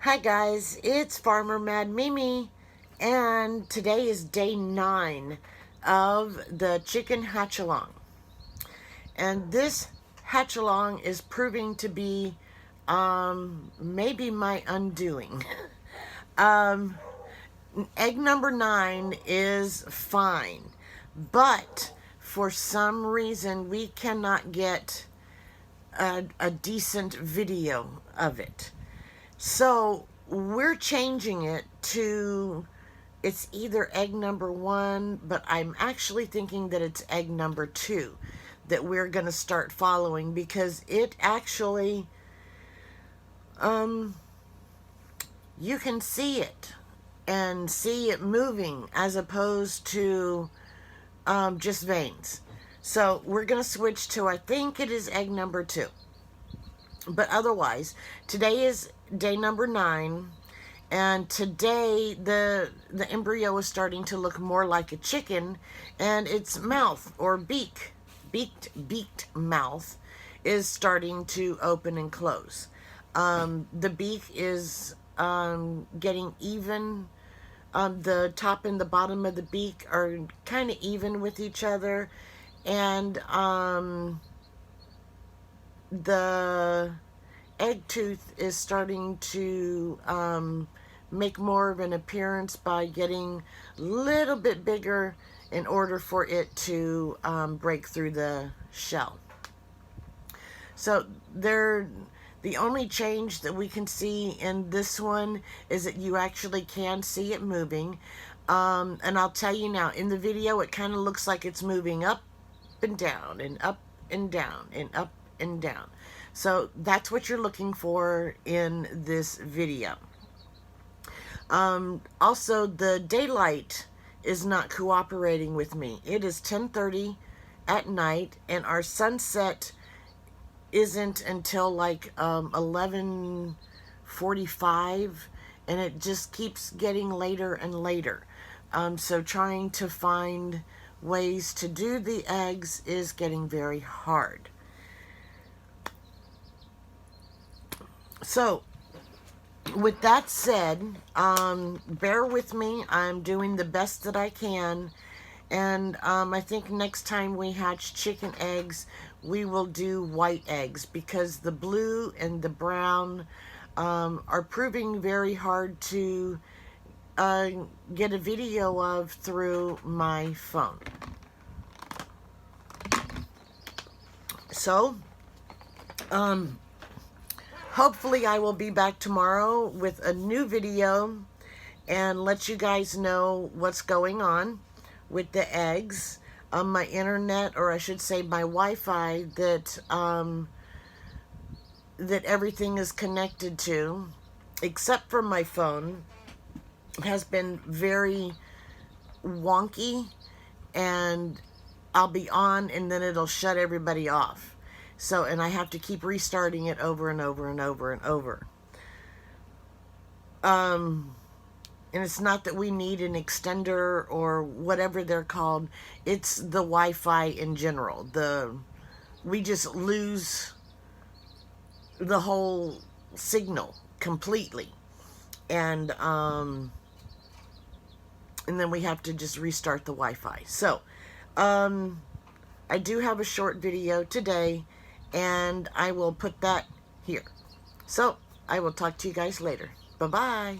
Hi guys, it's Farmer Mad Mimi, and today is day 9 of the chicken hatch-along. And this hatch-along is proving to be maybe my undoing. Egg number 9 is fine, but for some reason we cannot get a decent video of it. So we're changing it to, it's either egg number 1, but I'm actually thinking that it's egg number 2 that we're going to start following, because it actually, you can see it and see it moving as opposed to just veins. So we're going to switch to, I think it is egg number 2. But otherwise, today is day number 9, and today the embryo is starting to look more like a chicken, and its mouth or beaked mouth is starting to open and close. The beak is getting even. The top and the bottom of the beak are kind of even with each other, and the egg tooth is starting to make more of an appearance by getting a little bit bigger in order for it to break through the shell. So the only change that we can see in this one is that you actually can see it moving. And I'll tell you now, in the video it kind of looks like it's moving up and down and up and down and up and down. So that's what you're looking for in this video. Also, the daylight is not cooperating with me. It is 10:30 at night, and our sunset isn't until like 11:45, and it just keeps getting later and later. So trying to find ways to do the eggs is getting very hard. So, with that said, bear with me. I'm doing the best that I can. And I think next time we hatch chicken eggs, we will do white eggs, because the blue and the brown are proving very hard to get a video of through my phone. So, hopefully I will be back tomorrow with a new video and let you guys know what's going on with the eggs. My internet, or I should say my Wi-Fi that that everything is connected to, except for my phone, has been very wonky, and I'll be on and then it'll shut everybody off. So, and I have to keep restarting it over and over and over and over. And it's not that we need an extender or whatever they're called. It's the Wi-Fi in general. We just lose the whole signal completely. And then we have to just restart the Wi-Fi. So, I do have a short video today, and I will put that here. So, I will talk to you guys later. Bye-bye.